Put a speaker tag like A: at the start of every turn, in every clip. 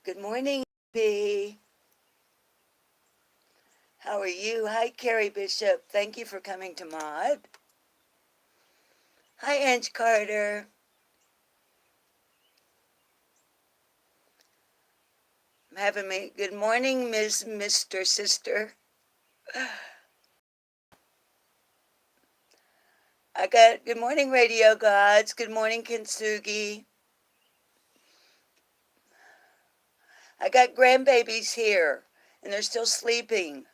A: Good morning, B. How are you? Hi, Carrie Bishop. Thank you for coming to Mod. Hi, Ange Carter. I'm having me. Good morning, Miss Mr. Sister. I got good morning, Radio Gods. Good morning, Kintsugi. I got grandbabies here, and they're still sleeping.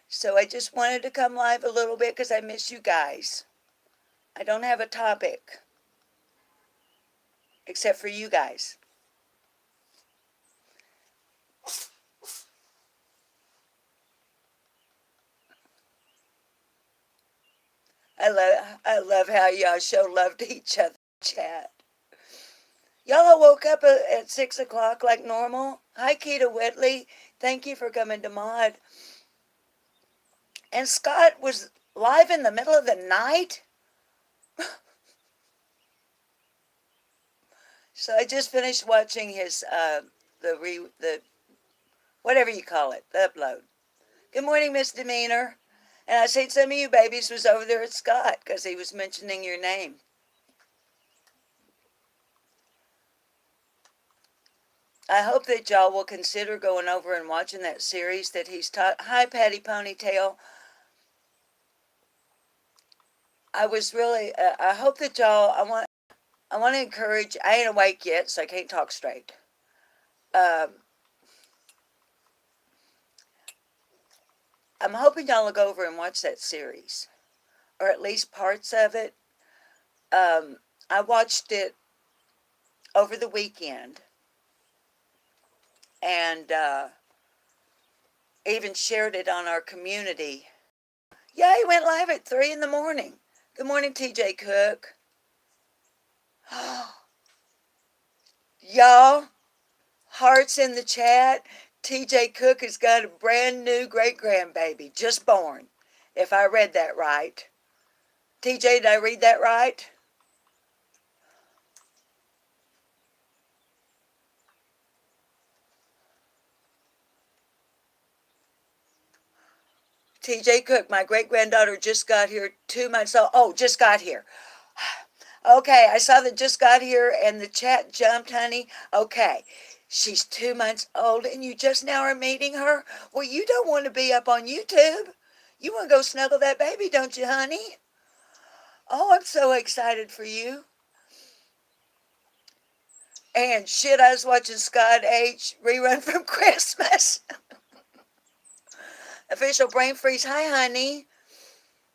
A: So I just wanted to come live a little bit because I miss you guys. I don't have a topic except for you guys. I love how y'all show love to each other. Chat. Y'all woke up at 6 o'clock like normal. Hi, Keita Whitley. Thank you for coming to Mod. And Scott was live in the middle of the night. So I just finished watching his the whatever you call it, the upload. Good morning, Miss Demeanor. And I seen some of you babies was over there at Scott because he was mentioning your name. I hope that y'all will consider going over and watching that series that he's taught. Hi, Patty Ponytail. I was really. I hope that y'all. I want to encourage. I ain't awake yet, so I can't talk straight. Um, I'm hoping y'all will go over and watch that series, or at least parts of it. I watched it over the weekend, and even shared it on our community. Yeah, he went live at 3 in the morning. Good morning, TJ Cook. Y'all, hearts in the chat. TJ Cook has got a brand new great grandbaby, just born. If I read that right. TJ, did I read that right? TJ Cook, my great granddaughter just got here 2 months old. Oh, just got here. Okay, I saw that just got here and the chat jumped, honey. Okay, she's 2 months old and you just now are meeting her? Well, you don't want to be up on YouTube. You want to go snuggle that baby, don't you, honey? Oh, I'm so excited for you. And shit, I was watching Scott H. rerun from Christmas. Official brain freeze. Hi, honey.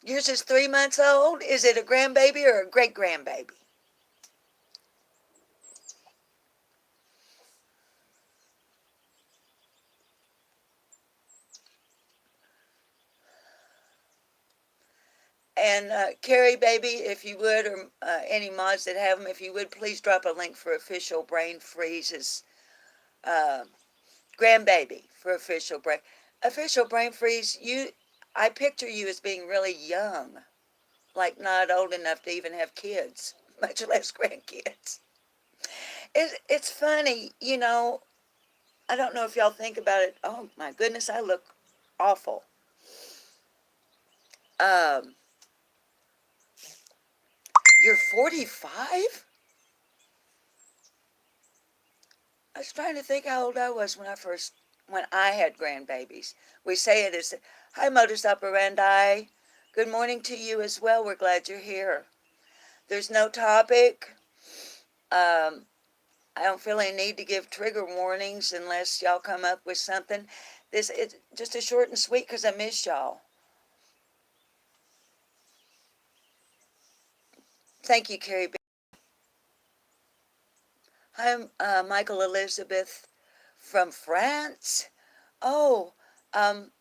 A: Yours is 3 months old. Is it a grandbaby or a great grandbaby? And Carrie, baby, if you would, or any mods that have them, if you would, please drop a link for official brain freezes. Uh, grandbaby for official brain freeze. I picture you as being really young, like not old enough to even have kids, much less grandkids. It's funny, you know. I don't know if y'all think about it. Oh my goodness, I look awful. Um, you're 45? I was trying to think how old I was when I had grandbabies. We say it as, hi, modus operandi. Good morning to you as well. We're glad you're here. There's no topic. Um, I don't feel any need to give trigger warnings unless y'all come up with something. It's just a short and sweet because I miss y'all. Thank you, Carrie. Hi, Michael Elizabeth from France. Oh, um,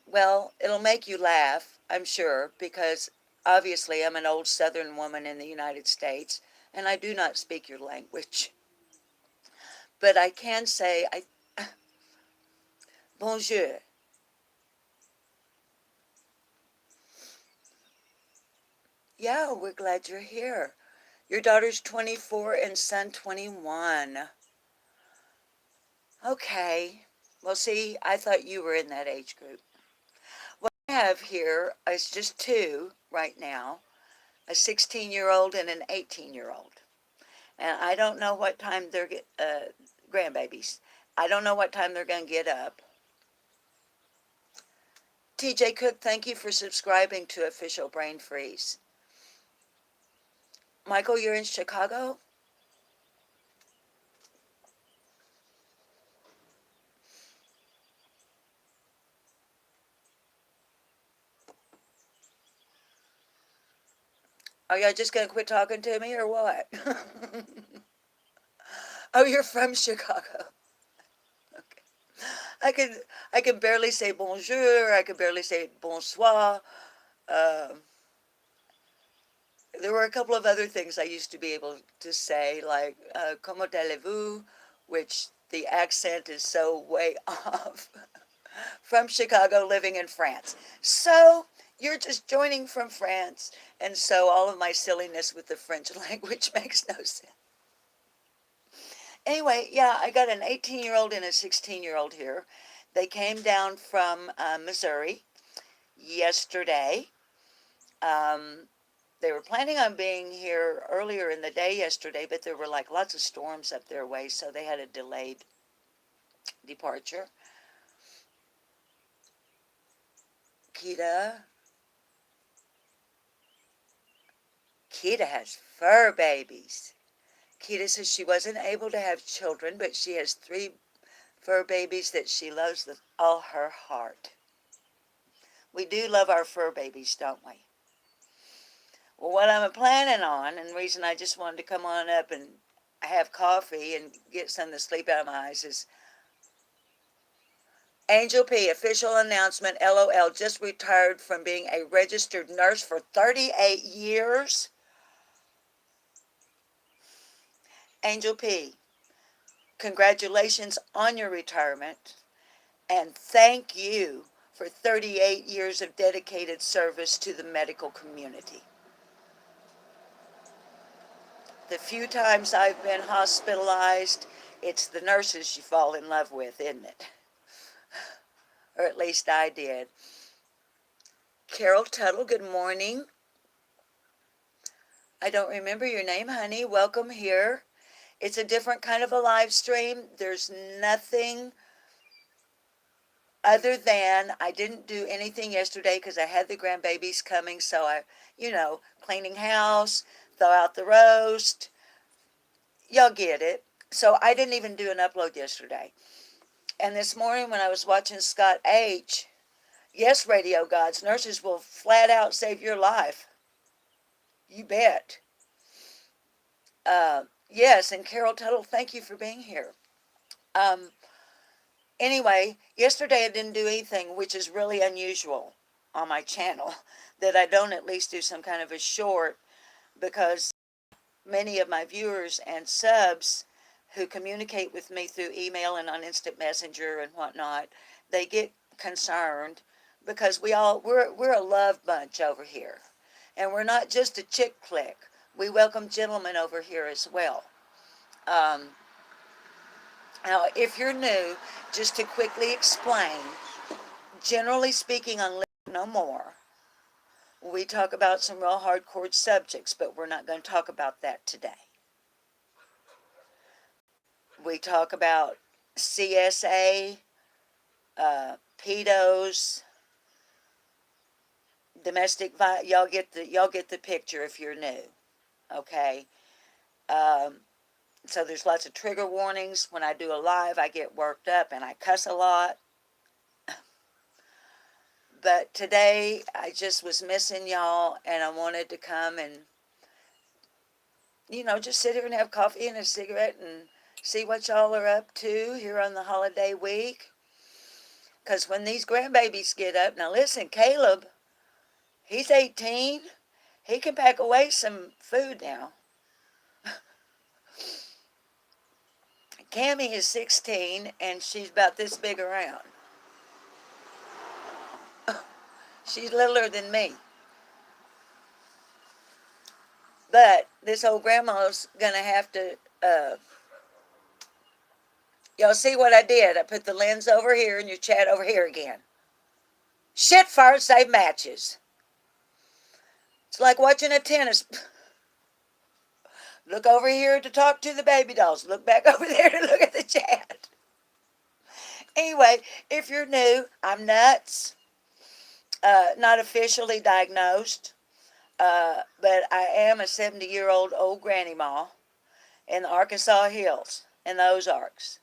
A: well, it'll make you laugh, I'm sure, because obviously I'm an old Southern woman in the United States, and I do not speak your language. But I can say, bonjour. Yeah, we're glad you're here. Your daughter's 24 and son 21. Okay. Well, see, I thought you were in that age group. What I have here is just two right now, a 16-year-old and an 18-year-old. And I don't know what time they're grandbabies. I don't know what time they're going to get up. TJ Cook, thank you for subscribing to Official Brain Freeze. Michael, you're in Chicago? Are y'all just going to quit talking to me or what? Oh, you're from Chicago. Okay. I can I can barely say bonjour. I can barely say bonsoir. Um, there were a couple of other things I used to be able to say, like "Comment allez-vous," which the accent is so way off. From Chicago, living in France. So you're just joining from France, and so all of my silliness with the French language makes no sense. Anyway, yeah, I got an 18-year-old and a 16-year-old here. They came down from Missouri yesterday. Um, they were planning on being here earlier in the day yesterday, but there were like lots of storms up their way, so they had a delayed departure. Kita, Kita has fur babies. Kita says she wasn't able to have children, but she has three fur babies that she loves with all her heart. We do love our fur babies, don't we? Well, what I'm planning on, and the reason I just wanted to come on up and have coffee and get some of the sleep out of my eyes is Angel P, official announcement, LOL, just retired from being a registered nurse for 38 years. Angel P, congratulations on your retirement, and thank you for 38 years of dedicated service to the medical community. The few times I've been hospitalized, it's the nurses you fall in love with, isn't it? Or at least I did. Carol Tuttle, good morning. I don't remember your name, honey. Welcome here. It's a different kind of a live stream. There's nothing other than I didn't do anything yesterday because I had the grandbabies coming. So cleaning house, thaw out the roast. Y'all get it. So I didn't even do an upload yesterday. And this morning when I was watching Scott H., yes, radio gods, nurses will flat out save your life. You bet. Yes, and Carol Tuttle, thank you for being here. Um, anyway, yesterday I didn't do anything, which is really unusual on my channel, that I don't at least do some kind of a short, because many of my viewers and subs who communicate with me through email and on instant messenger and whatnot, they get concerned because we're a love bunch over here, and we're not just a chick clique. We welcome gentlemen over here as well. Um, Now, if you're new, just to quickly explain, generally speaking on Live No More, we talk about some real hardcore subjects, but we're not going to talk about that today. We talk about CSA, pedos, domestic violence. Y'all get the picture if you're new, okay? Um, so there's lots of trigger warnings. When I do a live, I get worked up and I cuss a lot. But today, I just was missing y'all, and I wanted to come and, just sit here and have coffee and a cigarette and see what y'all are up to here on the holiday week. Because when these grandbabies get up, now listen, Caleb, he's 18. He can pack away some food now. Cammie is 16, and she's about this big around. She's littler than me. But this old grandma's going to have to Y'all see what I did? I put the lens over here and your chat over here again. Shit farts save matches. It's like watching a tennis. Look over here to talk to the baby dolls. Look back over there to look at the chat. Anyway, if you're new, I'm nuts. Not officially diagnosed, but I am a 70-year-old old granny ma in the Arkansas hills in the Ozarks.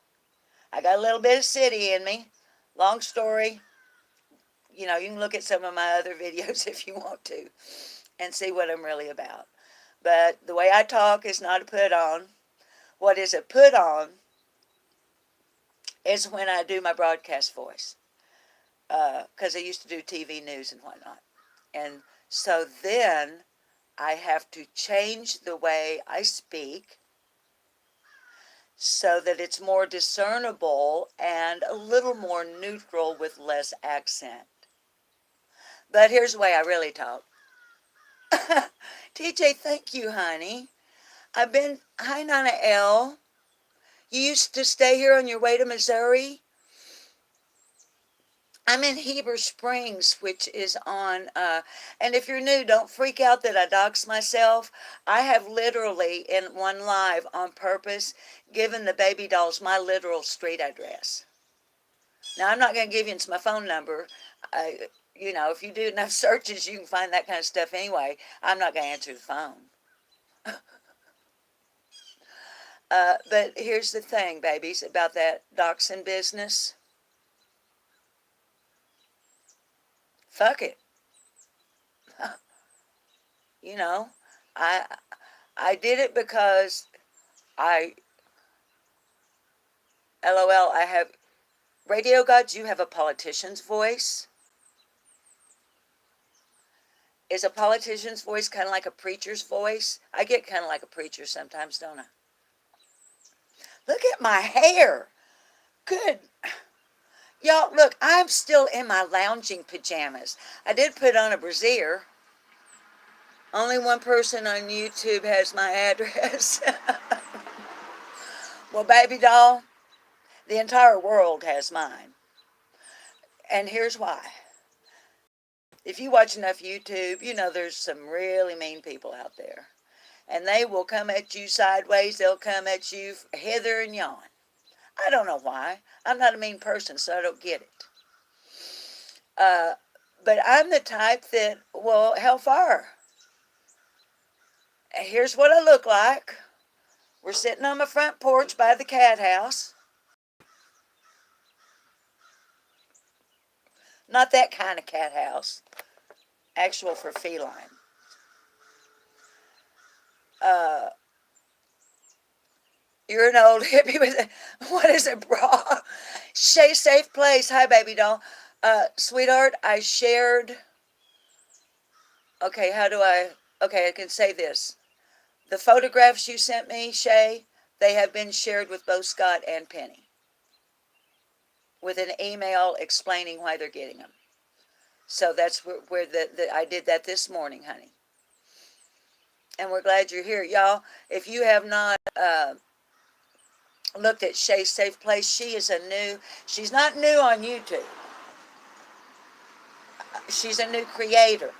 A: I got a little bit of city in me. Long story. You know, you can look at some of my other videos if you want to and see what I'm really about. But the way I talk is not a put on. What is a put on is when I do my broadcast voice. Because I used to do TV news and whatnot. And so then I have to change the way I speak so that it's more discernible and a little more neutral with less accent. But here's the way I really talk. TJ, thank you, honey. Hi, Nana L. You used to stay here on your way to Missouri? I'm in Heber Springs, which is on, and if you're new, don't freak out that I dox myself. I have literally, in one live on purpose, given the baby dolls my literal street address. Now, I'm not going to give you my phone number. You know, if you do enough searches, you can find that kind of stuff anyway. I'm not going to answer the phone. But here's the thing, babies, about that doxing business. Fuck it. You know, I did it because LOL, I have, radio gods, you have a politician's voice. Is a politician's voice kind of like a preacher's voice? I get kind of like a preacher sometimes, don't I? Look at my hair. Good. Y'all, look, I'm still in my lounging pajamas. I did put on a brassiere. Only one person on YouTube has my address. Well, baby doll, the entire world has mine. And here's why. If you watch enough YouTube, you know there's some really mean people out there. And they will come at you sideways. They'll come at you hither and yon. I don't know why. I'm not a mean person, so I don't get it. But I'm the type that, well, hellfire. Here's what I look like. We're sitting on my front porch by the cat house. Not that kind of cat house. Actual for feline. You're an old hippie with a, what is a bra? Shay, safe place. Hi, baby doll. Sweetheart, I shared. Okay, okay, I can say this. The photographs you sent me, Shay, they have been shared with both Scott and Penny. With an email explaining why they're getting them. So that's where I did that this morning, honey. And we're glad you're here. Y'all, if you have not looked at Shay's Safe Place, she's not new on YouTube. She's a new creator.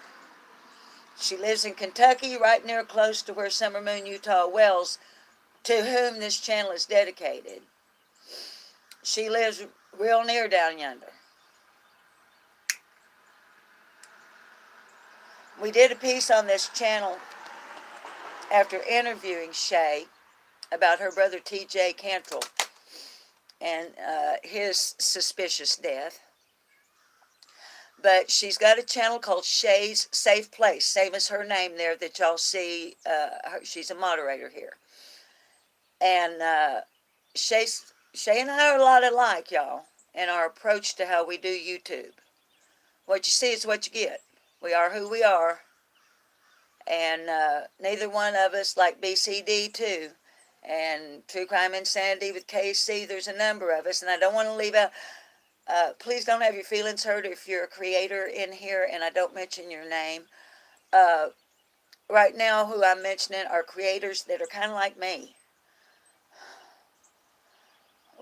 A: She lives in Kentucky, right near close to where Summer Moon, Utah Wells, to whom this channel is dedicated. She lives real near down yonder. We did a piece on this channel after interviewing Shay about her brother T.J. Cantrell and his suspicious death. But she's got a channel called Shay's Safe Place, same as her name there that y'all see. She's a moderator here. And Shay and I are a lot alike, y'all, in our approach to how we do YouTube. What you see is what you get. We are who we are. And neither one of us like BCD2 and True Crime Insanity with KC. There's a number of us, and I don't want to leave out. Please don't have your feelings hurt if you're a creator in here and I don't mention your name. Right now, who I'm mentioning are creators that are kind of like me.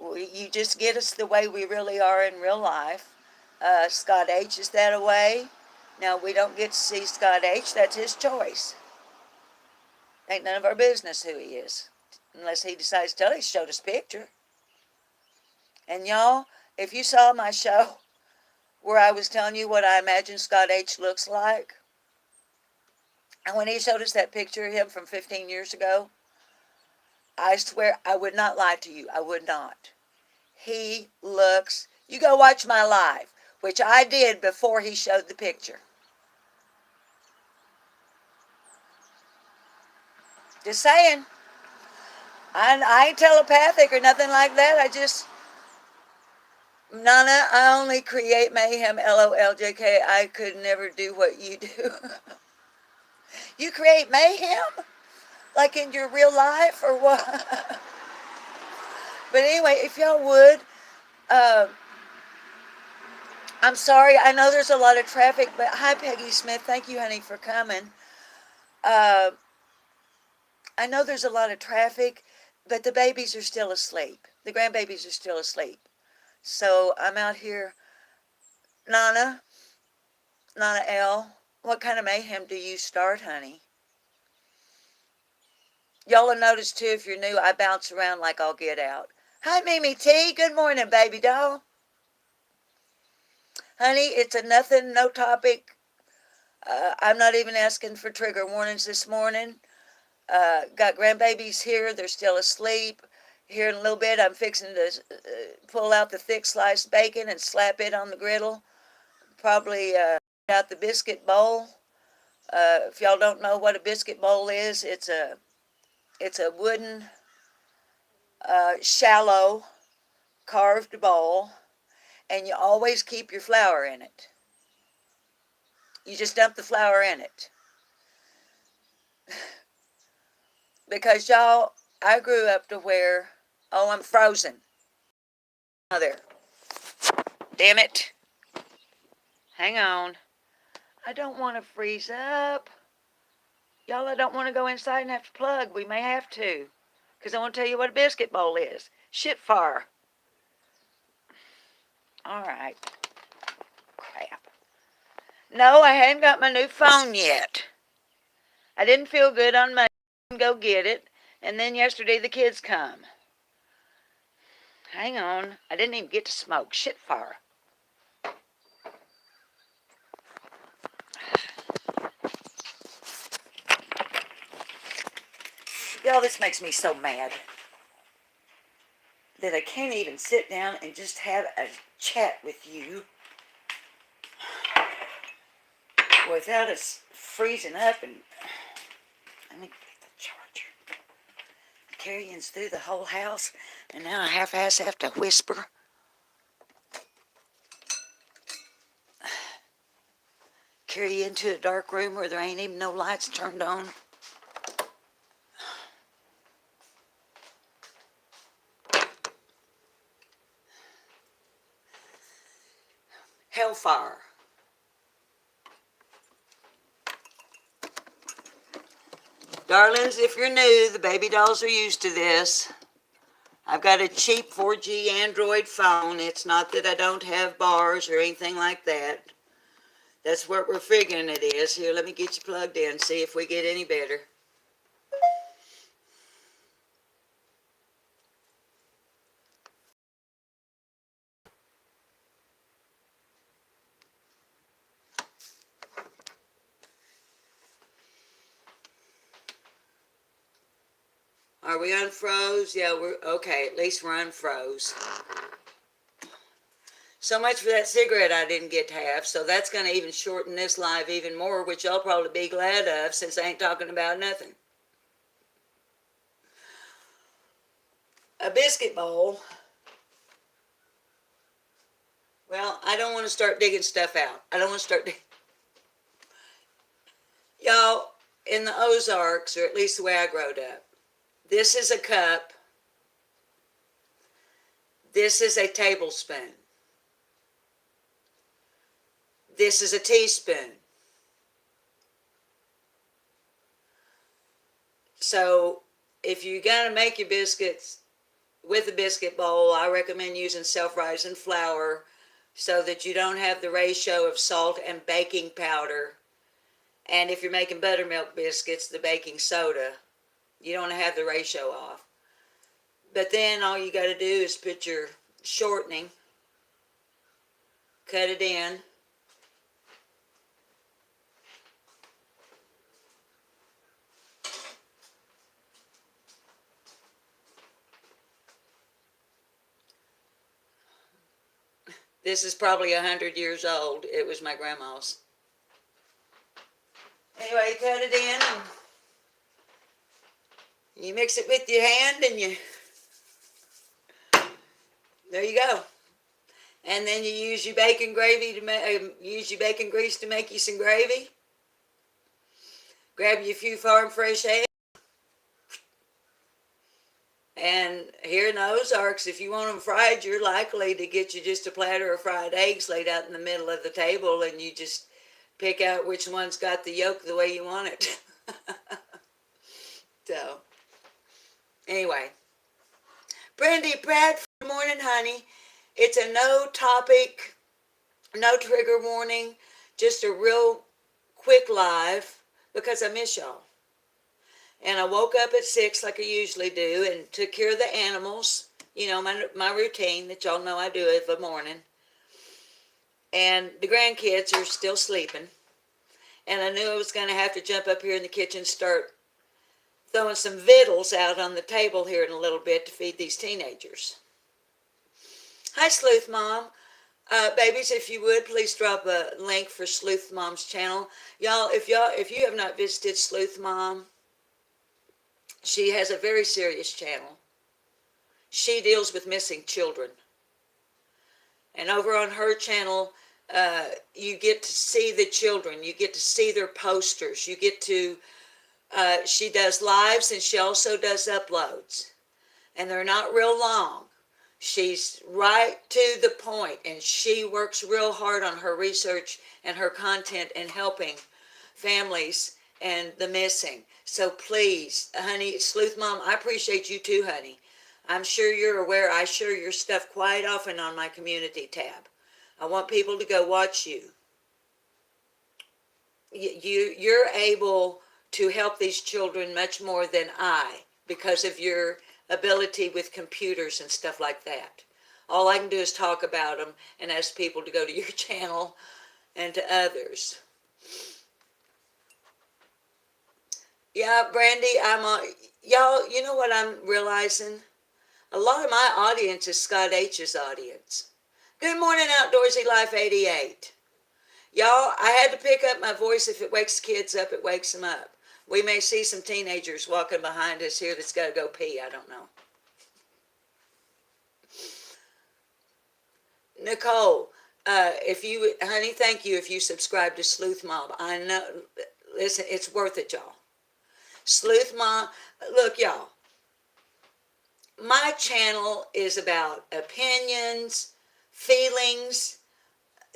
A: You just get us the way we really are in real life. Scott H is that way. Now, we don't get to see Scott H. That's his choice. Ain't none of our business who he is. Unless he decides to tell us, he showed us a picture. And y'all, if you saw my show where I was telling you what I imagine Scott H looks like, and when he showed us that picture of him from 15 years ago, I swear I would not lie to you. I would not. He looks, you go watch my live, which I did before he showed the picture. Just saying. I ain't telepathic or nothing like that. Nana, I only create mayhem, LOLJK. I could never do what you do. You create mayhem? Like in your real life or what? But anyway, if y'all would, I'm sorry. I know there's a lot of traffic, but hi, Peggy Smith. Thank you, honey, for coming. I know there's a lot of traffic, but the babies are still asleep. The grandbabies are still asleep. So I'm out here. Nana L, what kind of mayhem do you start, honey? Y'all will notice, too, if you're new, I bounce around like I'll get out. Hi, Mimi T. Good morning, baby doll. Honey, it's a nothing, no topic. I'm not even asking for trigger warnings this morning. Got grandbabies here. They're still asleep. Here in a little bit, I'm fixing to pull out the thick sliced bacon and slap it on the griddle. Probably out the biscuit bowl. If y'all don't know what a biscuit bowl is, it's a wooden, shallow, carved bowl, and you always keep your flour in it. You just dump the flour in it. Because y'all, I grew up to where, oh, I'm frozen. Oh, there. Damn it. Hang on. I don't want to freeze up. Y'all, I don't want to go inside and have to plug. We may have to. Because I want to tell you what a biscuit bowl is. Shit fire. All right. Crap. No, I hadn't got my new phone yet. I didn't feel good on Monday. I didn't go get it. And then yesterday the kids come. Hang on. I didn't even get to smoke. Shit fire. Y'all, this makes me so mad that I can't even sit down and just have a chat with you without us freezing up. And let me get the charger. Carrying through the whole house, and now I half-ass have to whisper. Carry you into a dark room where there ain't even no lights turned on. Hellfire. Darlings, if you're new, the baby dolls are used to this. I've got a cheap 4G Android phone. It's not that I don't have bars or anything like that. That's what we're figuring it is. Here, let me get you plugged in, see if we get any better. Are we unfroze? Yeah, we're okay. At least we're unfroze. So much for that cigarette I didn't get to have. So that's going to even shorten this live even more, which y'all probably be glad of since I ain't talking about nothing. A biscuit bowl. Well, I don't want to start digging stuff out. I don't want to start digging. Y'all, in the Ozarks, or at least the way I growed up, this is a cup. This is a tablespoon. This is a teaspoon. So if you're going to make your biscuits, with a biscuit bowl, I recommend using self-rising flour so that you don't have the ratio of salt and baking powder. And if you're making buttermilk biscuits, the baking soda, you don't have the ratio off. But then all you got to do is put your shortening, cut it in, this is probably 100 years old. It was my grandma's. Anyway, you cut it in and you mix it with your hand and there you go. And then you use your bacon gravy to use your bacon grease to make you some gravy. Grab you a few farm fresh eggs. And here in the Ozarks, if you want them fried, you're likely to get you just a platter of fried eggs laid out in the middle of the table, and you just pick out which one's got the yolk the way you want it. So, anyway. Brandy Pratt, good morning, honey. It's a no topic, no trigger warning, just a real quick live because I miss y'all. And I woke up at 6 like I usually do and took care of the animals, you know, my routine that y'all know I do every morning. And the grandkids are still sleeping. And I knew I was going to have to jump up here in the kitchen and start throwing some victuals out on the table here in a little bit to feed these teenagers. Hi, Sleuth Mom. Babies, if you would, please drop a link for Sleuth Mom's channel. Y'all, if you have not visited Sleuth Mom, she has a very serious channel. She deals with missing children. And over on her channel, you get to see the children. You get to see their posters. You get to, she does lives and she also does uploads. And they're not real long. She's right to the point, and she works real hard on her research and her content and helping families and the missing. So please, honey, Sleuth Mom, I appreciate you too, honey. I'm sure you're aware I share your stuff quite often on my community tab. I want people to go watch you. You're able to help these children much more than I because of your ability with computers and stuff like that. All I can do is talk about them and ask people to go to your channel and to others. Yeah, Brandy, y'all, you know what I'm realizing? A lot of my audience is Scott H's audience. Good morning, Outdoorsy Life 88. Y'all, I had to pick up my voice. If it wakes kids up, it wakes them up. We may see some teenagers walking behind us here that's got to go pee. I don't know. Nicole, honey, thank you if you subscribe to Sleuth Mom. I know, listen, it's worth it, y'all. Sleuth Mom, look, y'all. My channel is about opinions, feelings,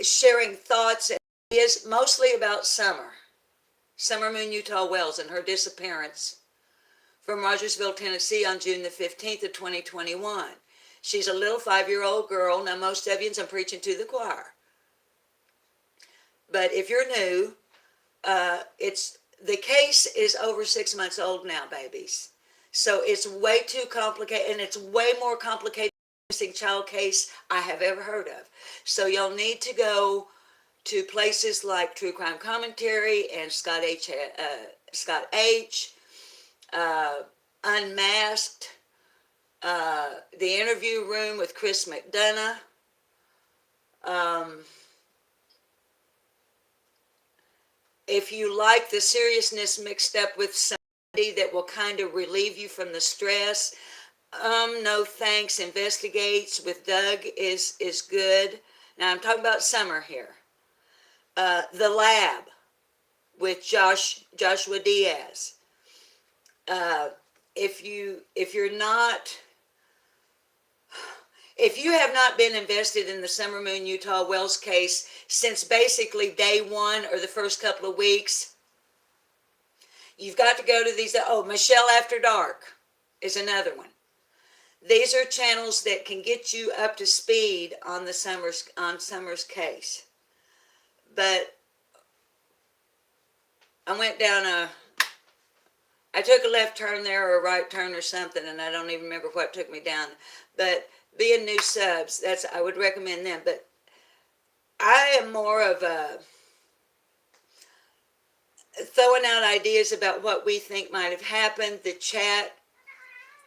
A: sharing thoughts, and ideas, mostly about Summer Moon Utah Wells, and her disappearance from Rogersville, Tennessee on June the 15th of 2021. She's a little 5-year-old girl. Now, most of you, I'm preaching to the choir. But if you're new, the case is over 6 months old now, babies. So it's way too complicated, and it's way more complicated than the missing child case I have ever heard of. So y'all need to go to places like True Crime Commentary and Scott H, Unmasked, The Interview Room with Chris McDonough. If you like the seriousness mixed up with somebody that will kind of relieve you from the stress, no thanks, Investigates with Doug is good. Now I'm talking about Summer here. The Lab with Joshua Diaz. If you have not been invested in the Summer Moon Utah Wells case since basically day one or the first couple of weeks, you've got to go to these. Oh, Michelle After Dark is another one. These are channels that can get you up to speed on Summer's case. But I took a left turn there or a right turn or something, and I don't even remember what took me down. But being new subs, I would recommend them. But I am more of a throwing out ideas about what we think might have happened. The chat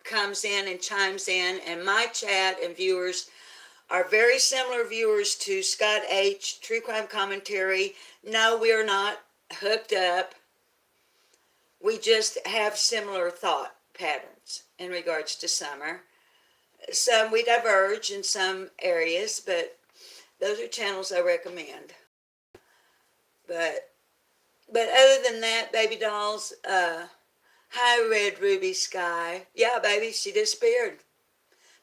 A: comes in and chimes in, and my chat and viewers are very similar viewers to Scott H. True Crime Commentary. No, we're not hooked up. We just have similar thought patterns in regards to Summer. Some we diverge in some areas, but those are channels I recommend. But other than that, baby dolls, hi, Red Ruby Sky. Yeah, baby, she disappeared.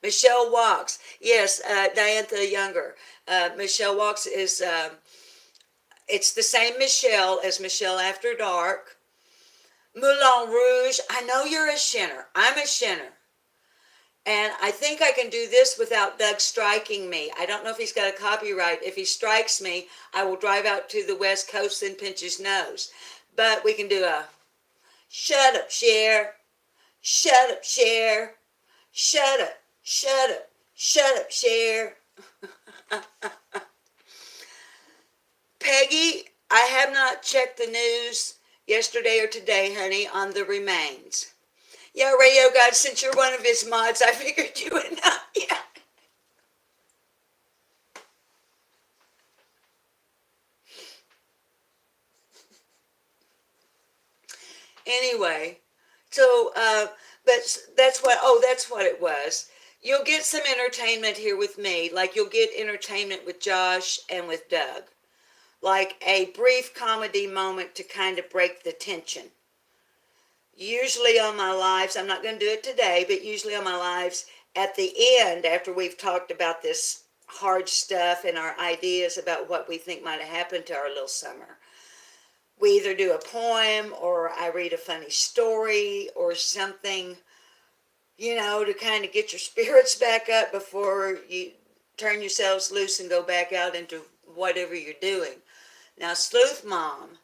A: Michelle Walks. Yes, Diantha Younger. Michelle Walks is, it's the same Michelle as Michelle After Dark. Moulin Rouge. I know you're a shinner. I'm a shinner. And I think I can do this without Doug striking me. I don't know if he's got a copyright. If he strikes me, I will drive out to the West Coast and pinch his nose. But we can do a shut up, Cher. Shut up, Cher. Shut up, shut up, shut up, Cher. Peggy, I have not checked the news yesterday or today, honey, on the remains. Yeah, Radio God, since you're one of his mods, I figured you would know. Yeah. Anyway, so, but that's what it was. You'll get some entertainment here with me, like you'll get entertainment with Josh and with Doug. Like a brief comedy moment to kind of break the tension. Usually on my lives, I'm not going to do it today, but usually on my lives, at the end, after we've talked about this hard stuff and our ideas about what we think might have happened to our little Summer, we either do a poem or I read a funny story or something, to kind of get your spirits back up before you turn yourselves loose and go back out into whatever you're doing. Now, Sleuth Mom,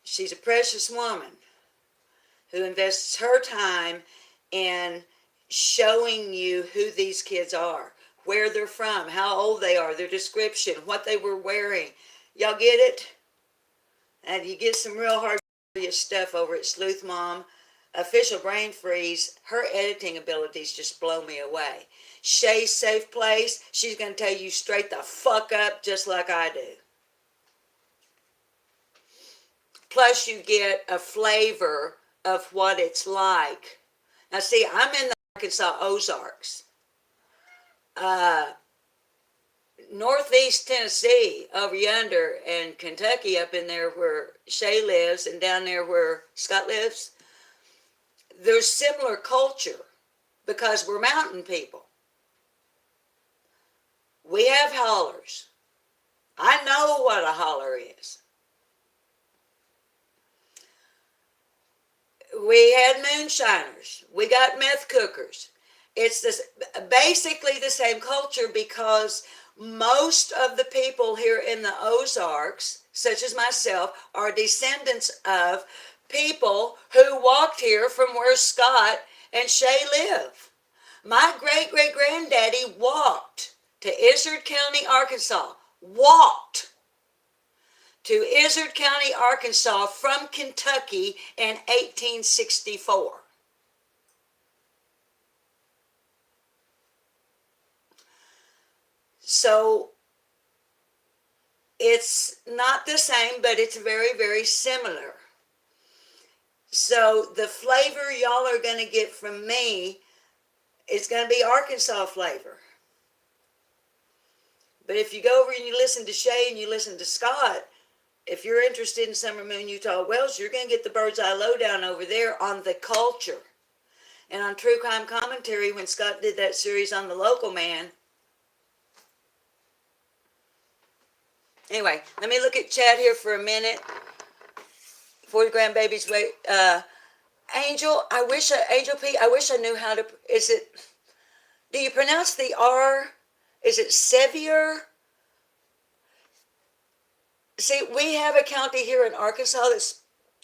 A: she's a precious woman who invests her time in showing you who these kids are, where they're from, how old they are, their description, what they were wearing. Y'all get it? And you get some real hard stuff over at Sleuth Mom. Official Brain Freeze, her editing abilities just blow me away. Shay's Safe Place, she's going to tell you straight the fuck up just like I do. Plus you get a flavor of what it's like. Now see, I'm in the Arkansas Ozarks. Northeast Tennessee over yonder and Kentucky up in there where Shay lives and down there where Scott lives, there's similar culture because we're mountain people. We have hollers. I know what a holler is. We had moonshiners. We got meth cookers. It's basically the same culture because most of the people here in the Ozarks, such as myself, are descendants of people who walked here from where Scott and Shay live. My great-great-granddaddy walked to Izard County, Arkansas. Walked to Izard County, Arkansas from Kentucky in 1864. So it's not the same, but it's very, very similar. So the flavor y'all are going to get from me is going to be Arkansas flavor. But if you go over and you listen to Shay and you listen to Scott, if you're interested in Summer Moon Utah Wells, you're going to get the Bird's Eye Lowdown over there on the culture. And on True Crime Commentary, when Scott did that series on the local man. Anyway, let me look at chat here for a minute. Before the grandbabies wait. Angel, Angel P, I wish I knew how to, do you pronounce the R? Is it Sevier? See, we have a county here in Arkansas that's,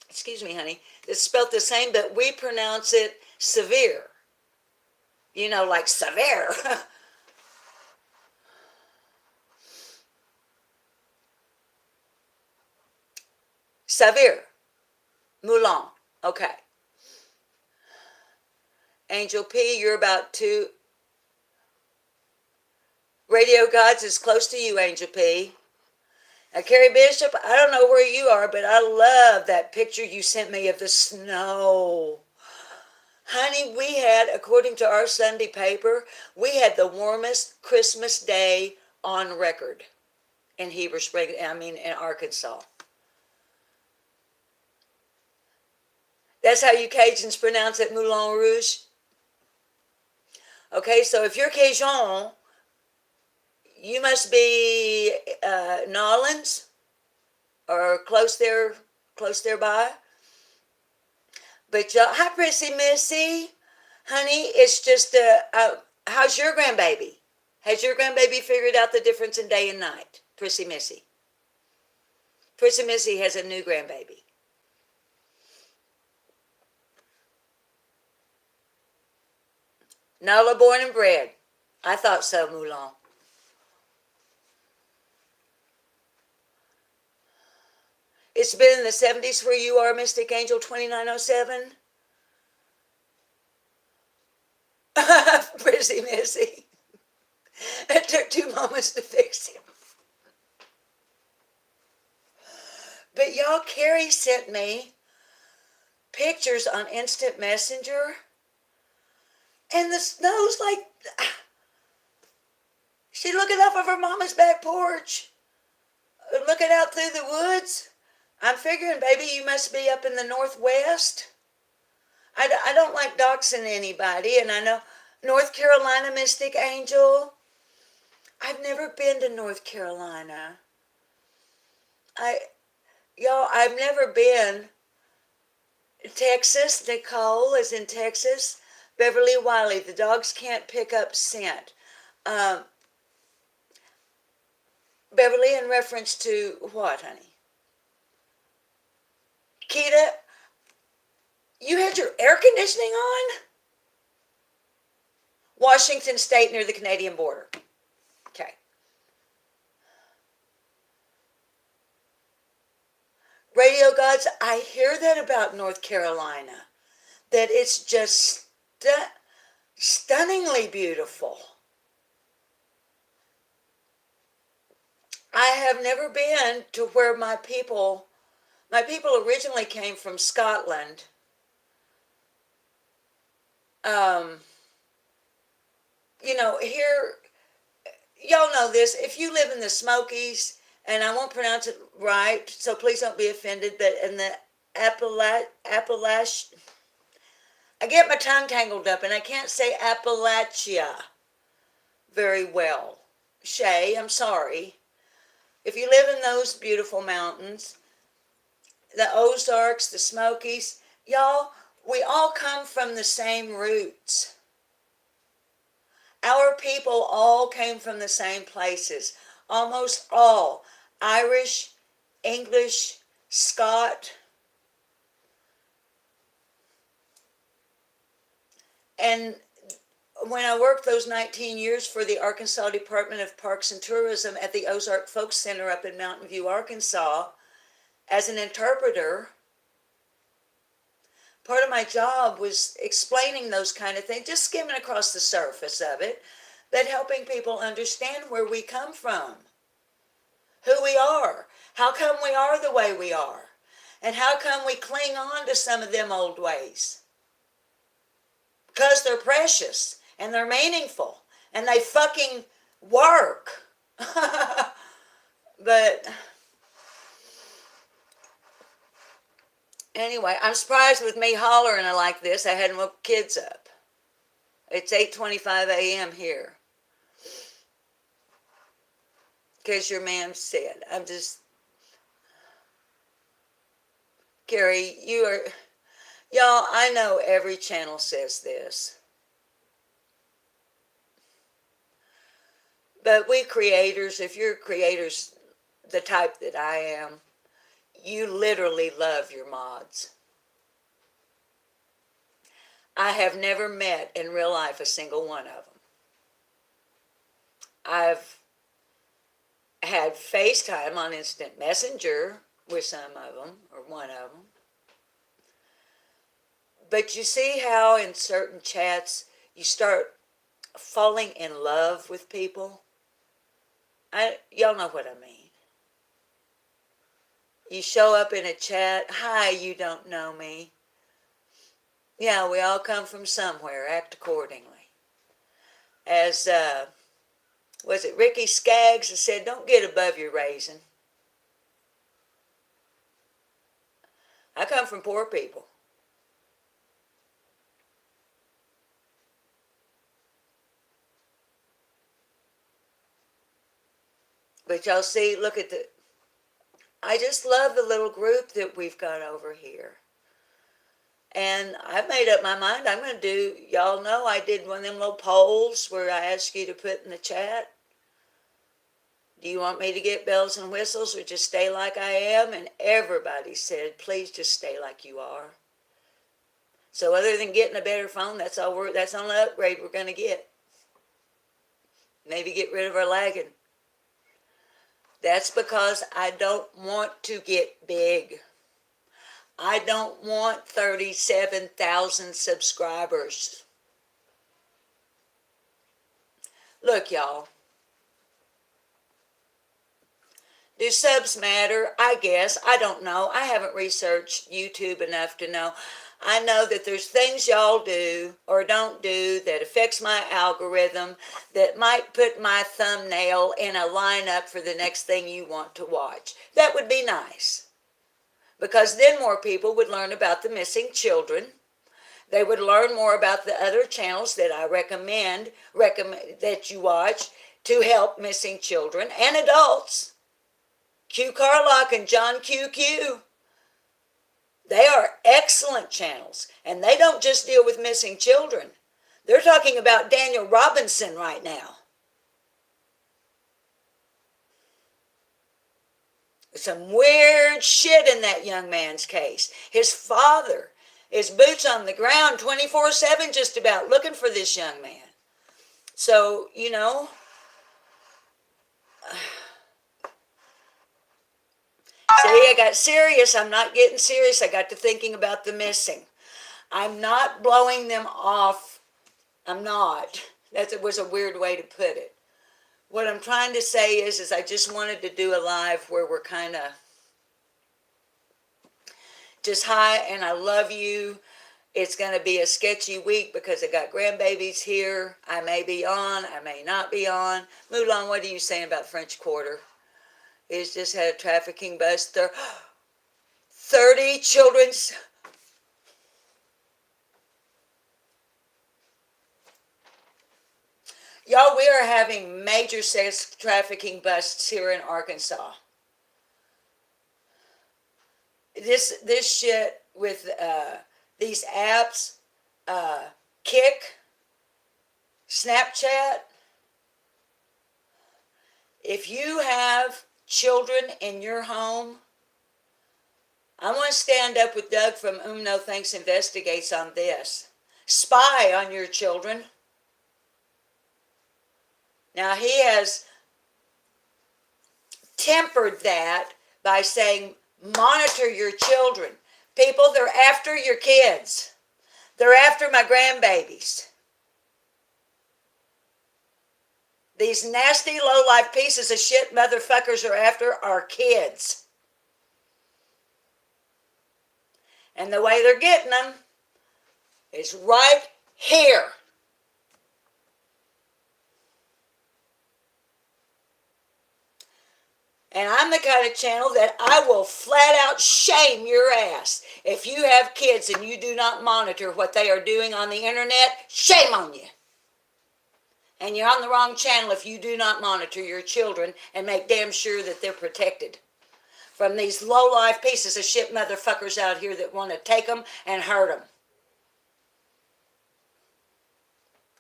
A: excuse me, honey, that's spelled the same, but we pronounce it severe. You know, like severe. Severe. Moulin. Okay. Angel P, you're about to. Radio Gods is close to you, Angel P. Now, Carrie Bishop, I don't know where you are, but I love that picture you sent me of the snow. Honey, we had, according to our Sunday paper, we had the warmest Christmas day on record in in Arkansas. That's how you Cajuns pronounce it, Moulin Rouge. Okay, so if you're Cajun, you must be Nolans or close thereby. But y'all, hi, Prissy Missy. Honey, it's just, how's your grandbaby? Has your grandbaby figured out the difference in day and night? Prissy Missy. Prissy Missy has a new grandbaby. Nala born and bred. I thought so, Moulin. It's been in the 70s where you are, Mystic Angel 2907. Prissy Missy. It took 2 moments to fix him. But y'all, Carrie sent me pictures on Instant Messenger. And the snow's like, she's looking off of her mama's back porch, looking out through the woods. I'm figuring, baby, you must be up in the Northwest. I don't like doxing anybody, and I know North Carolina, Mystic Angel. I've never been to North Carolina. I've never been. Texas, Nicole is in Texas. Beverly Wiley, the dogs can't pick up scent. Beverly, in reference to what, honey? Keita, you had your air conditioning on? Washington State, near the Canadian border. Okay. Radio Gods, I hear that about North Carolina, that it's just stunningly beautiful. I have never been to where my people originally came from Scotland. Here, y'all know this, if you live in the Smokies, and I won't pronounce it right, so please don't be offended, but in the Appalachia, I get my tongue tangled up, and I can't say Appalachia very well. Shay, I'm sorry. If you live in those beautiful mountains, the Ozarks, the Smokies, y'all, we all come from the same roots. Our people all came from the same places. Almost all. Irish, English, Scot. And when I worked those 19 years for the Arkansas Department of Parks and Tourism at the Ozark Folk Center up in Mountain View, Arkansas, as an interpreter, part of my job was explaining those kind of things, just skimming across the surface of it, but helping people understand where we come from, who we are, how come we are the way we are, and how come we cling on to some of them old ways. Because they're precious, and they're meaningful, and they fucking work. But anyway, I'm surprised with me hollering like this, I hadn't woke kids up. It's 8:25 a.m. here. Because your man said, Carrie, Y'all, I know every channel says this, but we creators, if you're creators the type that I am, you literally love your mods. I have never met in real life a single one of them. I've had FaceTime on Instant Messenger with some of them, or one of them. But you see how in certain chats you start falling in love with people? Y'all know what I mean. You show up in a chat, hi, you don't know me. Yeah, we all come from somewhere, act accordingly. As, was it Ricky Skaggs that said, don't get above your raisin. I come from poor people. But y'all see, look at I just love the little group that we've got over here. And I've made up my mind. I'm going to do, y'all know I did one of them little polls where I asked you to put in the chat, do you want me to get bells and whistles or just stay like I am? And everybody said, please just stay like you are. So other than getting a better phone, that's the only upgrade we're going to get. Maybe get rid of our lagging. That's because I don't want to get big. I don't want 37,000 subscribers. Look, y'all. Do subs matter? I guess. I don't know. I haven't researched YouTube enough to know. I know that there's things y'all do or don't do that affects my algorithm that might put my thumbnail in a lineup for the next thing you want to watch. That would be nice. Because then more people would learn about the missing children. They would learn more about the other channels that I recommend that you watch to help missing children and adults. Q Carlock and John QQ. They are excellent channels, and they don't just deal with missing children. They're talking about Daniel Robinson right now. Some weird shit in that young man's case. His father is boots on the ground 24/7 just about looking for this young man. So, you know, see, I got serious. I'm not getting serious. I got to thinking about the missing. I'm not blowing them off. I'm not. That was a weird way to put it. What I'm trying to say is I just wanted to do a live where we're kind of just hi and I love you. It's going to be a sketchy week because I got grandbabies here. I may be on. I may not be on. Mulan, what are you saying about French Quarter? It's just had a trafficking bust there. 30 children's. Y'all, we are having major sex trafficking busts here in Arkansas. This shit with these apps, Kick, Snapchat. If you have children in your home, I want to stand up with Doug from No Thanks Investigates on this. Spy on your children. Now, he has tempered that by saying, monitor your children. People, they're after your kids. They're after my grandbabies. These nasty, low-life pieces of shit motherfuckers are after our kids. And the way they're getting them is right here. And I'm the kind of channel that I will flat out shame your ass. If you have kids and you do not monitor what they are doing on the internet, shame on you. And you're on the wrong channel if you do not monitor your children and make damn sure that they're protected from these low-life pieces of shit motherfuckers out here that want to take them and hurt them.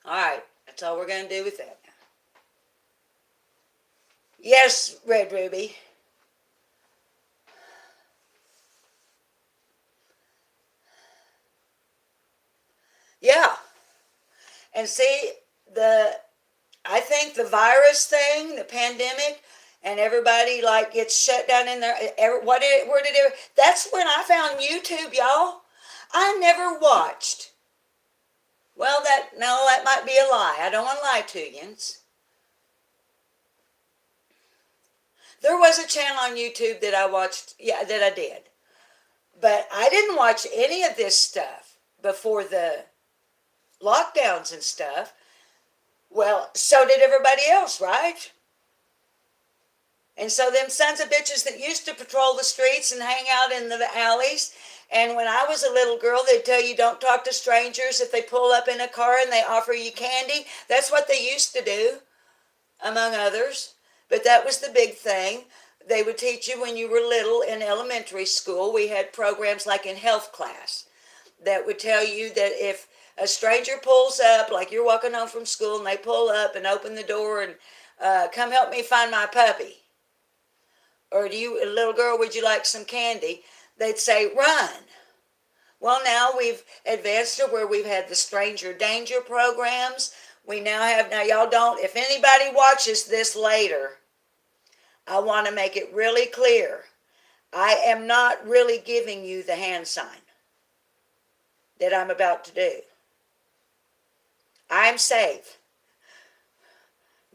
A: All right, that's all we're going to do with that. Yes, Red Ruby. Yeah. And see, I think the virus thing, the pandemic, and everybody like gets shut down in there. That's when I found YouTube, y'all. I never watched. Well, that might be a lie. I don't want to lie to you. There was a channel on YouTube that I watched, that I did. But I didn't watch any of this stuff before the lockdowns and stuff. Well, so did everybody else, right? And so them sons of bitches that used to patrol the streets and hang out in the alleys, and when I was a little girl, they'd tell you don't talk to strangers if they pull up in a car and they offer you candy. That's what they used to do, among others. But that was the big thing. They would teach you when you were little in elementary school. We had programs like in health class that would tell you that if a stranger pulls up, like you're walking home from school and they pull up and open the door and come help me find my puppy. Or little girl, would you like some candy? They'd say, run. Well, now we've advanced to where we've had the stranger danger programs. We now have, y'all don't, if anybody watches this later, I want to make it really clear. I am not really giving you the hand sign that I'm about to do. I'm safe.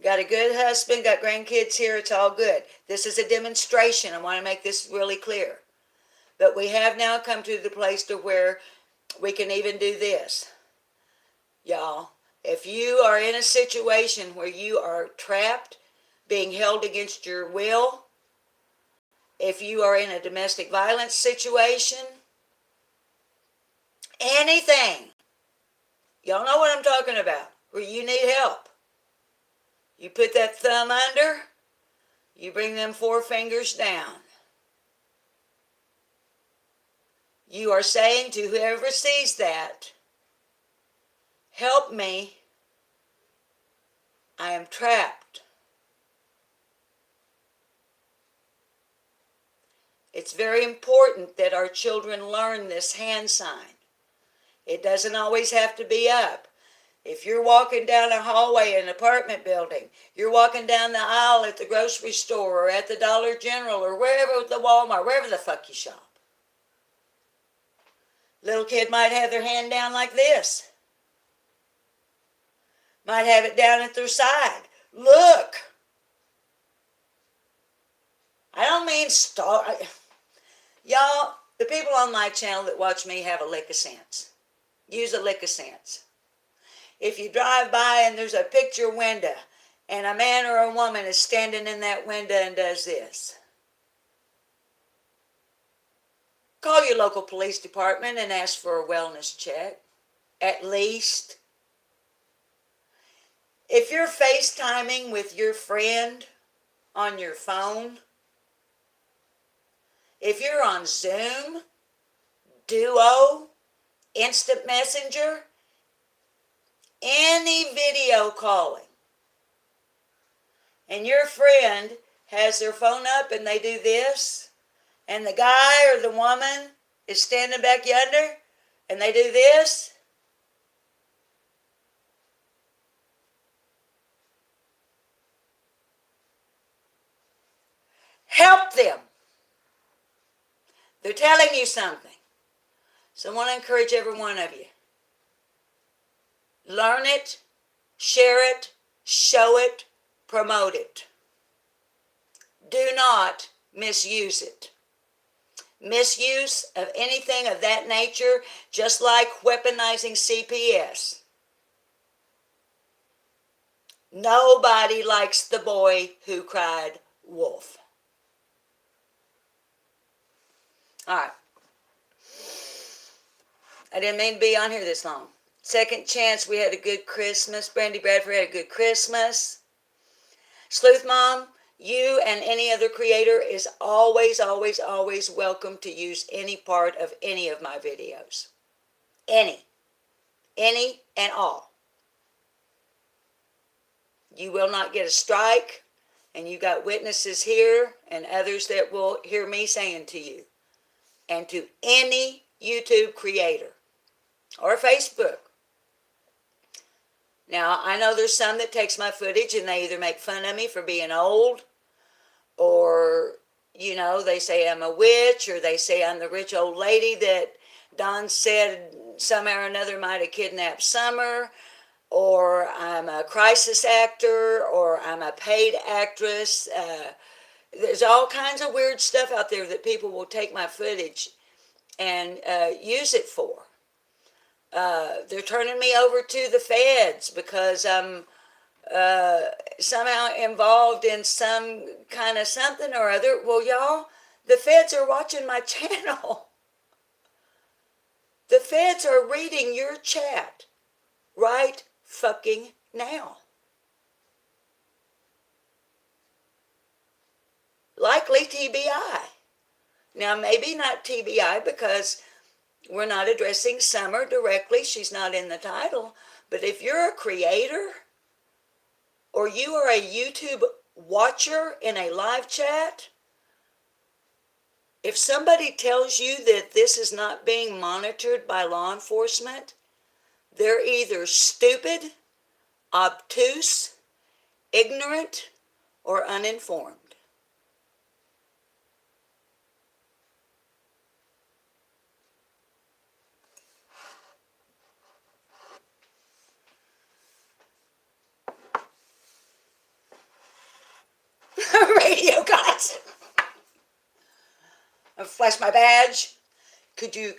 A: Got a good husband, got grandkids here, it's all good. This is a demonstration. I want to make this really clear. But we have now come to the place to where we can even do this. Y'all, if you are in a situation where you are trapped, being held against your will, if you are in a domestic violence situation, anything, y'all know what I'm talking about, where you need help. You put that thumb under, you bring them 4 fingers down. You are saying to whoever sees that, help me, I am trapped. It's very important that our children learn this hand sign. It doesn't always have to be up. If you're walking down a hallway in an apartment building, you're walking down the aisle at the grocery store or at the Dollar General or wherever, the Walmart, wherever the fuck you shop. Little kid might have their hand down like this. Might have it down at their side. Look. I don't mean start. Y'all, the people on my channel that watch me have a lick of sense. Use a lick of sense. If you drive by and there's a picture window and a man or a woman is standing in that window and does this, call your local police department and ask for a wellness check, at least. If you're FaceTiming with your friend on your phone, if you're on Zoom, Duo, Instant Messenger, any video calling, and your friend has their phone up and they do this, and the guy or the woman is standing back yonder and they do this, help them. They're telling you something. So I want to encourage every one of you. Learn it, share it, show it, promote it. Do not misuse it. Misuse of anything of that nature, just like weaponizing CPS. Nobody likes the boy who cried wolf. All right. I didn't mean to be on here this long. Second chance, we had a good Christmas. Brandy Bradford had a good Christmas. Sleuth Mom, You and any other creator is always, always, always welcome to use any part of any of my videos. Any and all. You will not get a strike, and you got witnesses here and others that will hear me saying to you and to any YouTube creator or Facebook. Now, I know there's some that takes my footage and they either make fun of me for being old, or, you know, they say I'm a witch, or they say I'm the rich old lady that Don said somehow or another might have kidnapped Summer, or I'm a crisis actor, or I'm a paid actress. There's all kinds of weird stuff out there that people will take my footage and use it for. They're turning me over to the feds because I'm somehow involved in some kind of something or other. Well, y'all, the feds are watching my channel. The feds are reading your chat right fucking now. Likely TBI. Now, maybe not TBI because we're not addressing Summer directly. She's not in the title. But if you're a creator or you are a YouTube watcher in a live chat, if somebody tells you that this is not being monitored by law enforcement, they're either stupid, obtuse, ignorant, or uninformed. Radio gods. I flash my badge. Could you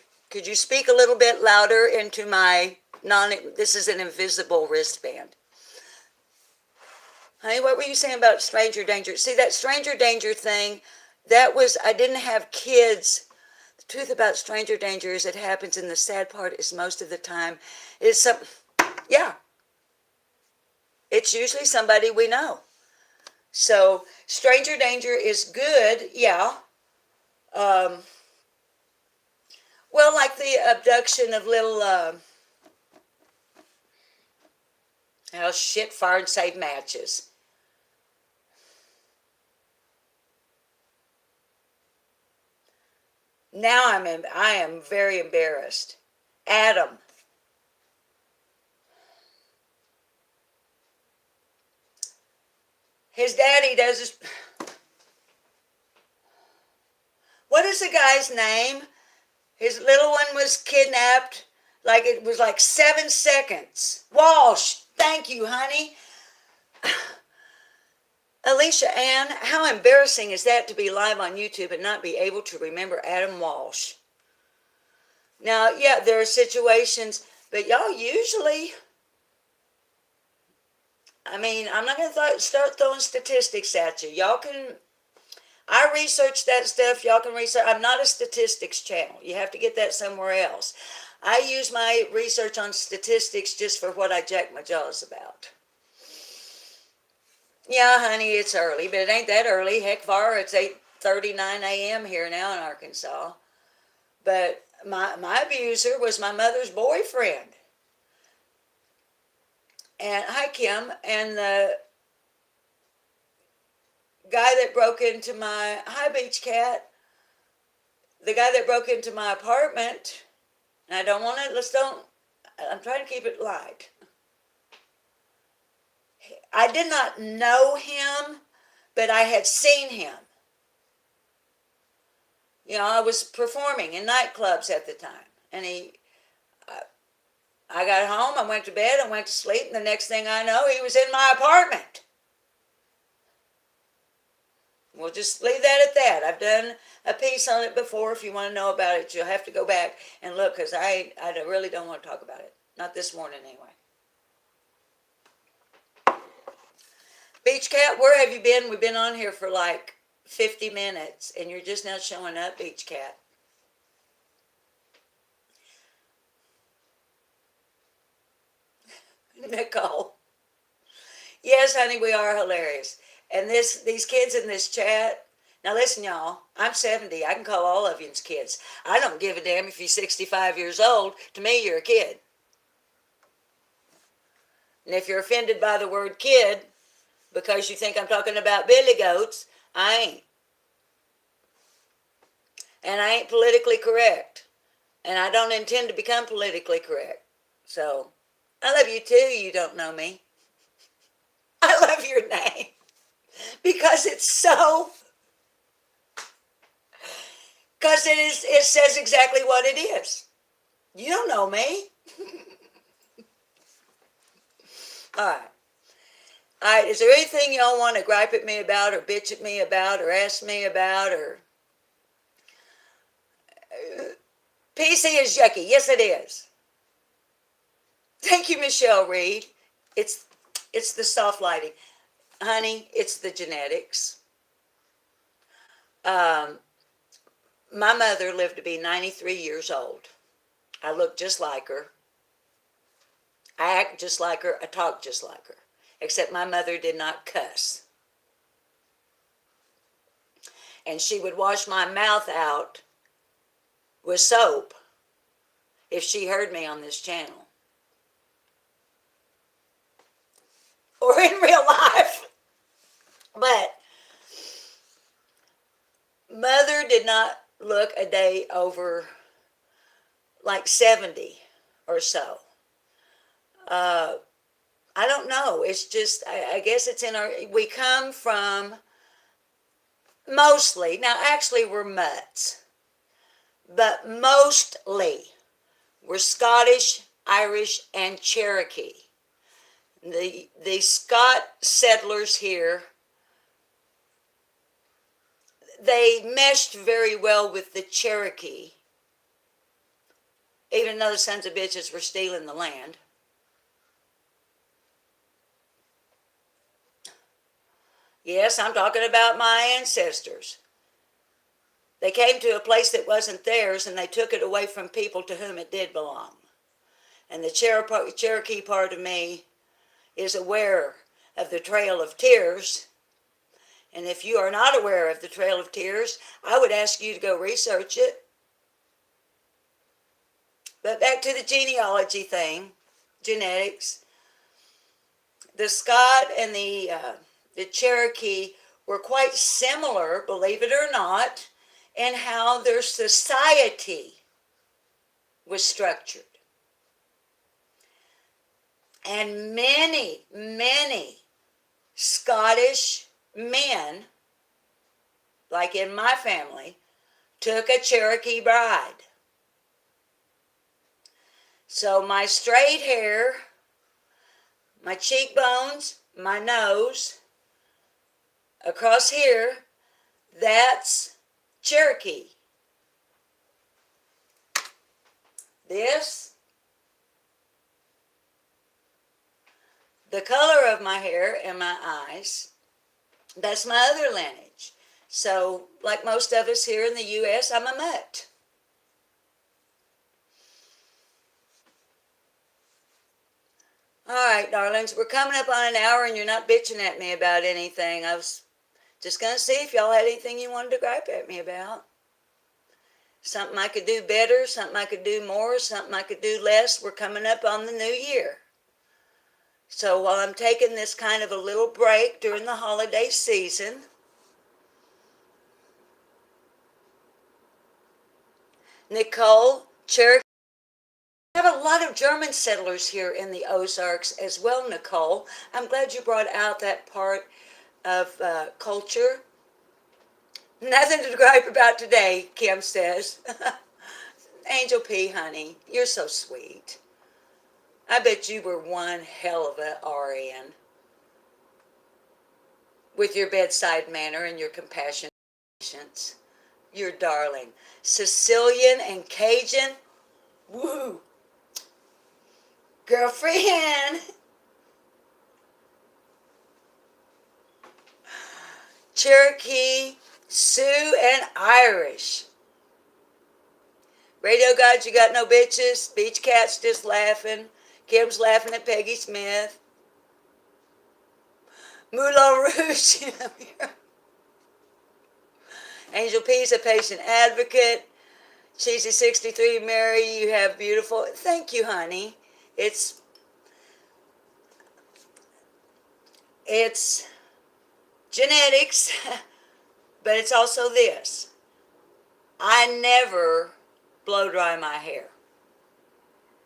A: speak a little bit louder into my this is an invisible wristband. Honey, what were you saying about stranger danger? See, that stranger danger thing, I didn't have kids. The truth about stranger danger is it happens, and the sad part is most of the time it's it's usually somebody we know. So stranger danger is good, yeah. Well, like the abduction of little, fire and save matches. Now I am very embarrassed. Adam. His daddy does his... What is the guy's name? His little one was kidnapped. It was 7 seconds. Walsh. Thank you, honey. Alicia Ann, how embarrassing is that to be live on YouTube and not be able to remember Adam Walsh? Now, yeah, there are situations, but y'all usually... I'm not going to start throwing statistics at you. Y'all can... I research that stuff. Y'all can research. I'm not a statistics channel. You have to get that somewhere else. I use my research on statistics just for what I jack my jaws about. Yeah, honey, it's early, but it ain't that early. Heck, far, it's 8:39 a.m. here now in Arkansas. But my abuser was my mother's boyfriend. And hi, Kim. And the guy that broke into my... Hi, Beach Cat. The guy that broke into my apartment... And I don't want to... I'm trying to keep it light. I did not know him, but I had seen him. You know, I was performing in nightclubs at the time. And I got home, I went to bed, I went to sleep, and the next thing I know, he was in my apartment. We'll just leave that at that. I've done a piece on it before. If you want to know about it, you'll have to go back and look, because I really don't want to talk about it. Not this morning, anyway. Beach Cat, where have you been? We've been on here for 50 minutes, and you're just now showing up, Beach Cat. Nicole. Yes, honey, we are hilarious. And these kids in this chat, now listen, y'all, I'm 70. I can call all of you kids. I don't give a damn if you're 65 years old. To me, you're a kid. And if you're offended by the word kid because you think I'm talking about billy goats, I ain't. And I ain't politically correct. And I don't intend to become politically correct. So, I love you too, you don't know me. I love your name. Because it's so... Because it says exactly what it is. You don't know me. All right. All right, is there anything y'all want to gripe at me about or bitch at me about or ask me about or... PC is yucky. Yes, it is. Thank you, Michelle Reed. It's the soft lighting. Honey, it's the genetics. My mother lived to be 93 years old. I look just like her. I act just like her. I talk just like her. Except my mother did not cuss. And she would wash my mouth out with soap if she heard me on this channel. Or in real life. But mother did not look a day over like 70 or so. I don't know. It's just, I guess it's in our, we come from mostly, now actually we're mutts, but mostly we're Scottish, Irish, and Cherokee. The Scot settlers here, they meshed very well with the Cherokee, even though the sons of bitches were stealing the land. Yes, I'm talking about my ancestors. They came to a place that wasn't theirs, and they took it away from people to whom it did belong. And the Cherokee part of me is aware of the Trail of Tears. And if you are not aware of the Trail of Tears, I would ask you to go research it. But back to the genealogy thing, genetics. The Scot and the Cherokee were quite similar, believe it or not, in how their society was structured. And many, many Scottish men, like in my family, took a Cherokee bride. So my straight hair, my cheekbones, my nose, across here, that's Cherokee. This, the color of my hair and my eyes, that's my other lineage. So, like most of us here in the U.S., I'm a mutt. All right, darlings, we're coming up on an hour and you're not bitching at me about anything. I was just going to see if y'all had anything you wanted to gripe at me about. Something I could do better, something I could do more, something I could do less. We're coming up on the new year. So while I'm taking this kind of a little break during the holiday season, Nicole, Cherokee, we have a lot of German settlers here in the Ozarks as well, Nicole. I'm glad you brought out that part of culture. Nothing to gripe about today, Kim says. Angel P, honey, you're so sweet. I bet you were one hell of a RN with your bedside manner and your compassion and patience. You're darling. Sicilian and Cajun, woo. Girlfriend. Cherokee, Sioux, and Irish. Radio gods, you got no bitches. Beach Cat's just laughing. Kim's laughing at Peggy Smith. Moulin Rouge. Angel Peace, a patient advocate. Cheesy 63, Mary, you have beautiful. Thank you, honey. It's genetics, but it's also this. I never blow dry my hair.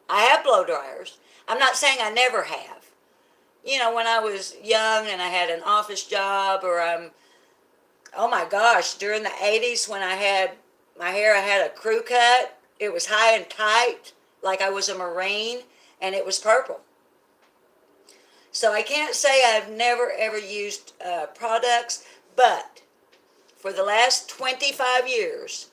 A: I have blow dryers. I'm not saying I never have. You know, when I was young and I had an office job, or oh my gosh, during the 80s when I had my hair, I had a crew cut. It was high and tight, like I was a Marine, and it was purple. So I can't say I've never ever used products, but for the last 25 years,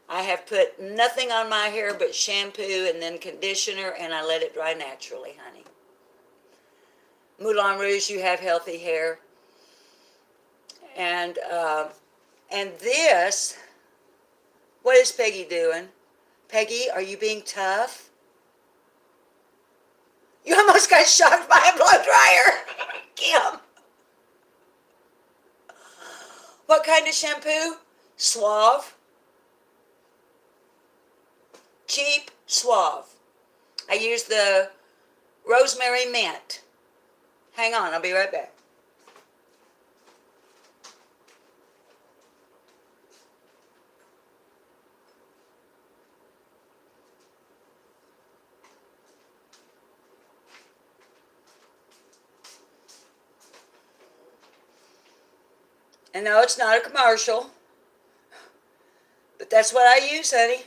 A: I have put nothing on my hair but shampoo and then conditioner, and I let it dry naturally, honey. Moulin Rouge, you have healthy hair. And this, what is Peggy doing? Peggy, are you being tough? You almost got shocked by a blow dryer, Kim. What kind of shampoo? Suave. Cheap, Suave. I use the rosemary mint. Hang on, I'll be right back. And no, it's not a commercial, but that's what I use, honey.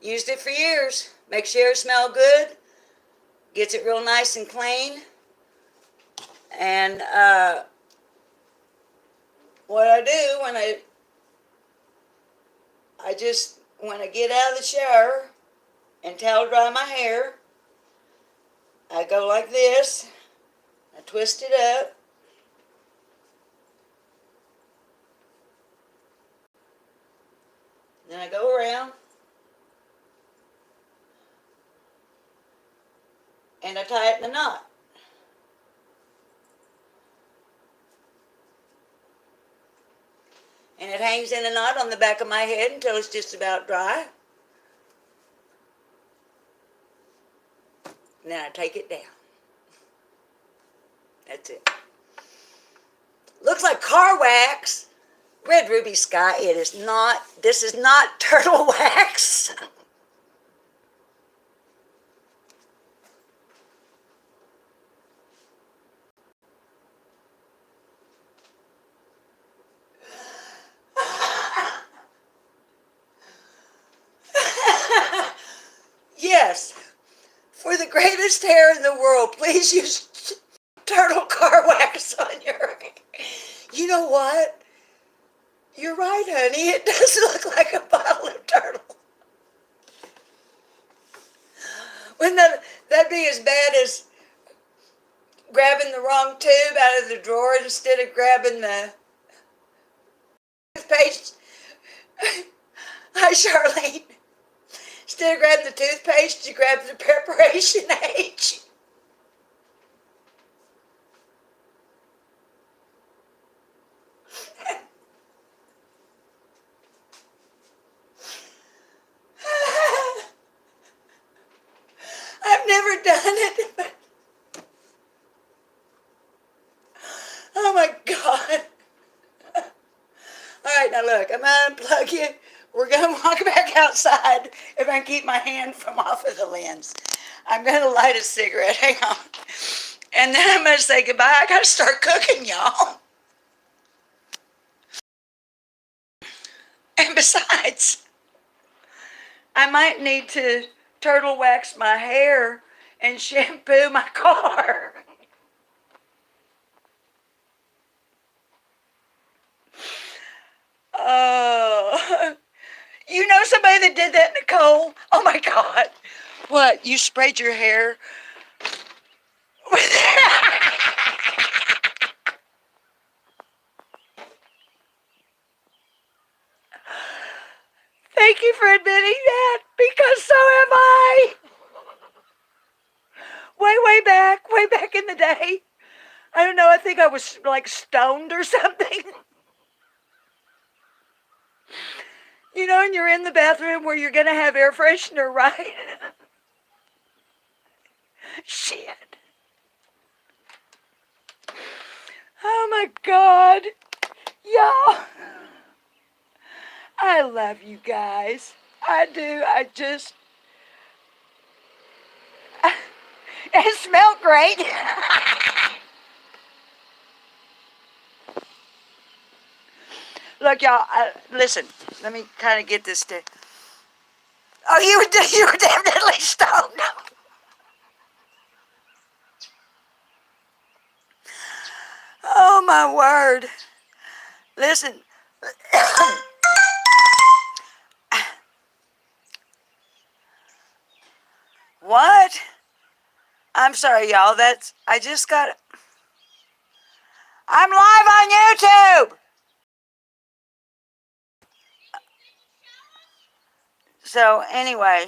A: Used it for years. Makes your hair smell good. Gets it real nice and clean. And what I do when when I get out of the shower and towel dry my hair, I go like this. I twist it up. Then I go around and I tie it in a knot. And it hangs in a knot on the back of my head until it's just about dry. And then I take it down. That's it. Looks like car wax. Red Ruby Sky, it is not. This is not turtle wax. Yes, for the greatest hair in the world, please use turtle car wax on your hair. You know what? You're right, honey. It does look like a bottle of turtle. Wouldn't that'd be as bad as grabbing the wrong tube out of the drawer instead of grabbing the toothpaste? Hi, Charlene. Instead of grabbing the toothpaste, you grab the preparation H. I've never done it, but oh my God. All right, now look, I'm going to unplug you. We're going to walk back outside if I can keep my hand from off of the lens. I'm going to light a cigarette. Hang on. And then I'm going to say goodbye. I got to start cooking, y'all. And besides, I might need to turtle wax my hair and shampoo my car. Oh, you know somebody that did that, Nicole? Oh my God. What? You sprayed your hair with Thank you for admitting that, because so am I. Way back in the day, I don't know, I think I was like stoned or something. You know, and you're in the bathroom where you're going to have air freshener, right? Shit. Oh my God. Y'all. I love you guys. I do. It smelled great. Look, y'all, listen, let me kind of get this to. Oh, you were definitely stoned. Oh, my word. Listen. What? I'm sorry, y'all. I just got. I'm live on YouTube. So, anyway,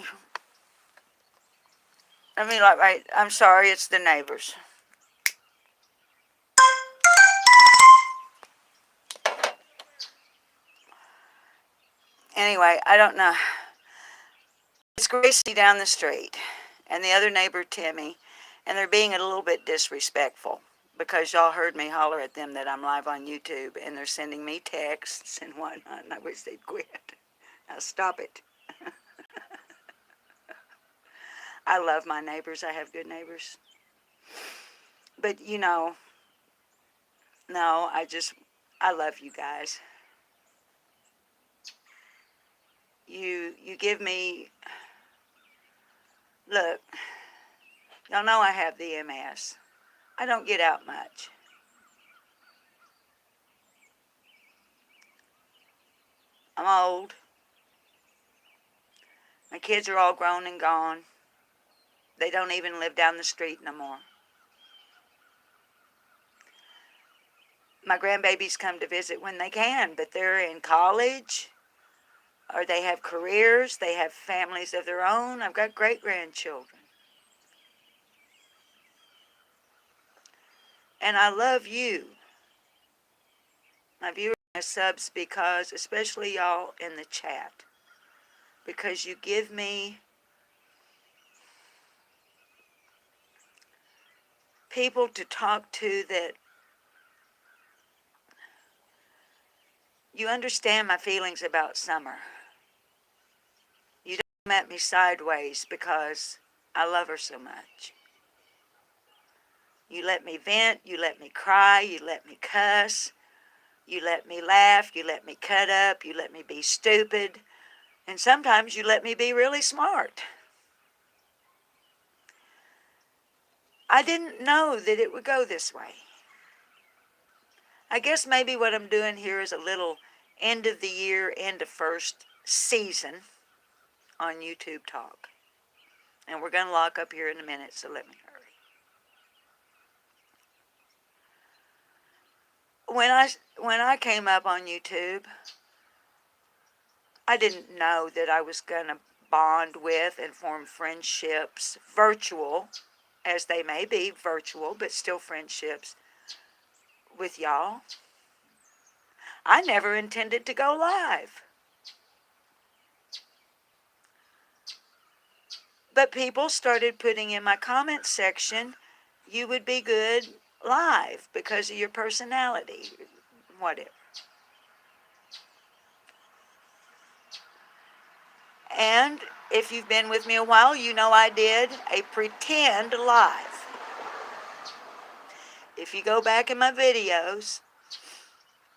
A: I'm sorry, it's the neighbors. Anyway, I don't know. It's Gracie down the street and the other neighbor, Timmy, and they're being a little bit disrespectful because y'all heard me holler at them that I'm live on YouTube, and they're sending me texts and whatnot, and I wish they'd quit. Now stop it. I love my neighbors. I have good neighbors. But, no, I love you guys. You give me, look, y'all know I have the MS. I don't get out much. I'm old. My kids are all grown and gone. They don't even live down the street no more. My grandbabies come to visit when they can, but they're in college, or they have careers, they have families of their own. I've got great-grandchildren. And I love you, my viewers and my subs, because, especially y'all in the chat, because you give me people to talk to that you understand my feelings about Summer. You don't come at me sideways because I love her so much. You let me vent, you let me cry, you let me cuss, you let me laugh, you let me cut up, you let me be stupid, and sometimes you let me be really smart. I didn't know that it would go this way. I guess maybe what I'm doing here is a little end of the year, end of first season on YouTube Talk. And we're going to lock up here in a minute, so let me hurry. When I came up on YouTube, I didn't know that I was going to bond with and form friendships, virtual, as they may be, virtual, but still friendships with y'all. I never intended to go live. But people started putting in my comment section, you would be good live because of your personality, whatever. And if you've been with me a while, you know I did a pretend live. If you go back in my videos,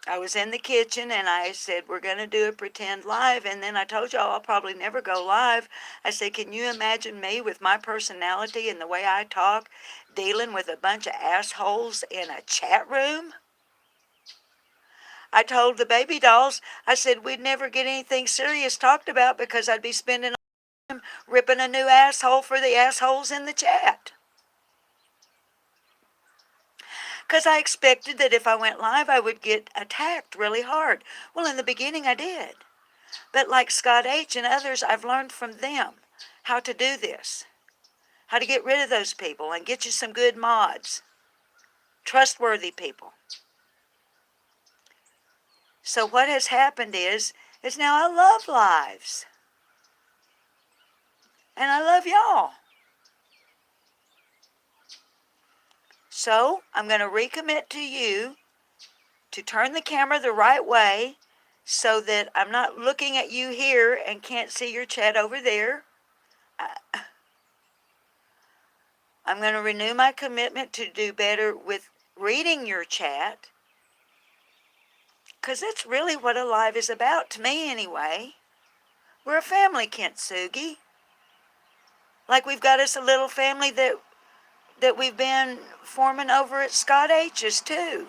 A: I was in the kitchen and I said, we're going to do a pretend live. And then I told y'all I'll probably never go live. I said, can you imagine me with my personality and the way I talk dealing with a bunch of assholes in a chat room? I told the baby dolls, I said, we'd never get anything serious talked about because I'd be spending time ripping a new asshole for the assholes in the chat. Because I expected that if I went live, I would get attacked really hard. Well, in the beginning, I did. But like Scott H. and others, I've learned from them how to do this, how to get rid of those people and get you some good mods. trustworthy people. So what has happened is now I love lives. And I love y'all. So I'm going to recommit to you to turn the camera the right way so that I'm not looking at you here and can't see your chat over there. I'm going to renew my commitment to do better with reading your chat, because that's really what a live is about, to me anyway. We're a family, Kintsugi. Like we've got us a little family that we've been forming over at Scott H's too.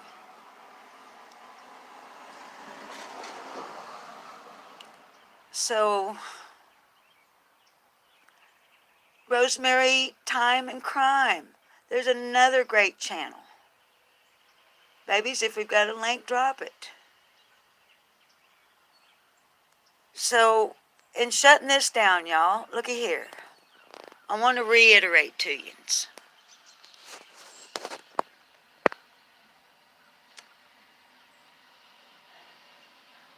A: So, Rosemary, Time and Crime. There's another great channel. Babies, if we've got a link, drop it. So, in shutting this down, y'all, looky here. I want to reiterate to you.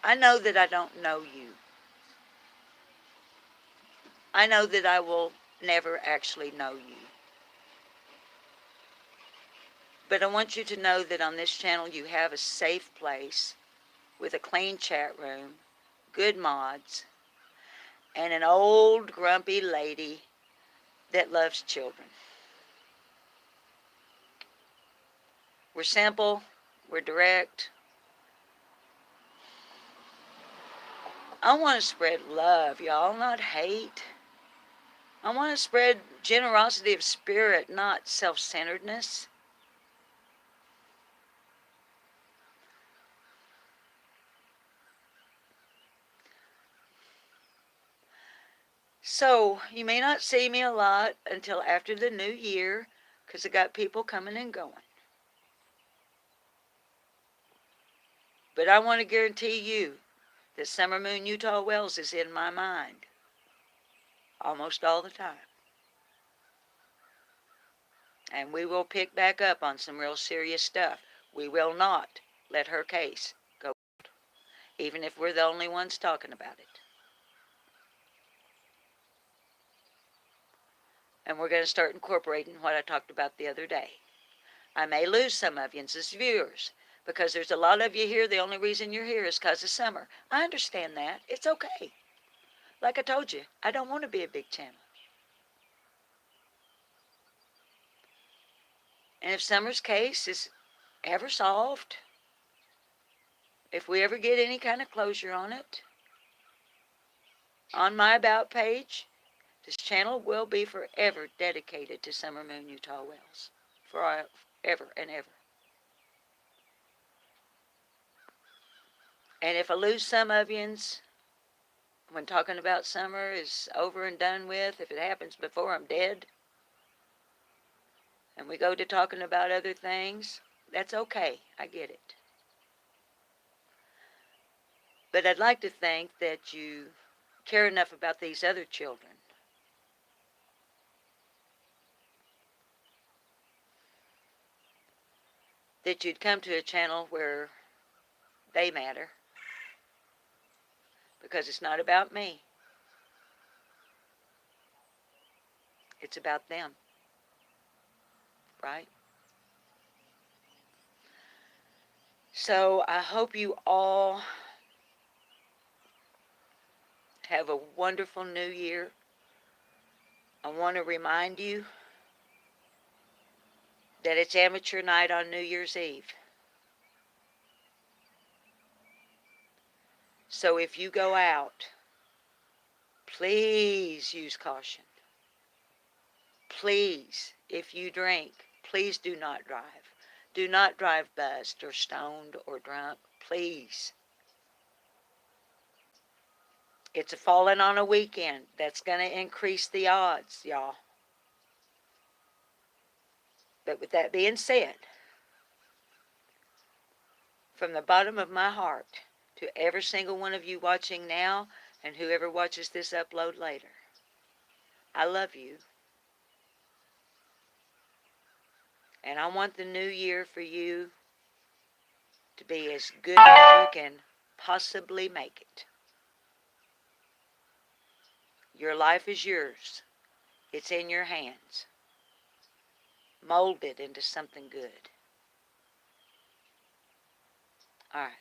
A: I know that I don't know you. I know that I will never actually know you. But I want you to know that on this channel you have a safe place with a clean chat room, good mods, and an old grumpy lady that loves children. We're simple, we're direct. I want to spread love, y'all, not hate. I want to spread generosity of spirit, not self-centeredness. So, you may not see me a lot until after the new year, because I got people coming and going. But I want to guarantee you that Summer Moon Utah Wells is in my mind almost all the time. And we will pick back up on some real serious stuff. We will not let her case go, even if we're the only ones talking about it. And we're going to start incorporating what I talked about the other day. I may lose some of you as viewers, because there's a lot of you here, the only reason you're here is because of Summer. I understand that. It's okay. Like I told you, I don't want to be a big channel. And if Summer's case is ever solved, if we ever get any kind of closure on it, on my About page, this channel will be forever dedicated to Summer Moon Utah Wells. Forever and ever. And if I lose some of yous when talking about Summer is over and done with, if it happens before I'm dead, and we go to talking about other things, that's okay. I get it. But I'd like to think that you care enough about these other children that you'd come to a channel where they matter, because it's not about me. It's about them. Right? So I hope you all have a wonderful new year. I want to remind you that it's amateur night on New Year's Eve. So if you go out, please use caution. Please, if you drink, please do not drive. Do not drive buzzed or stoned or drunk. Please. It's a falling on a weekend. That's going to increase the odds, y'all. But with that being said, from the bottom of my heart, to every single one of you watching now and whoever watches this upload later, I love you. And I want the new year for you to be as good as you can possibly make it. Your life is yours. It's in your hands. Mold it into something good. All right.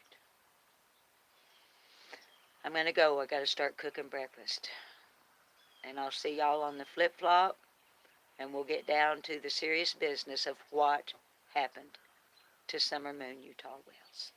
A: I'm going to go. I got to start cooking breakfast. And I'll see y'all on the flip-flop. And we'll get down to the serious business of what happened to Summer Moon Utah Wells.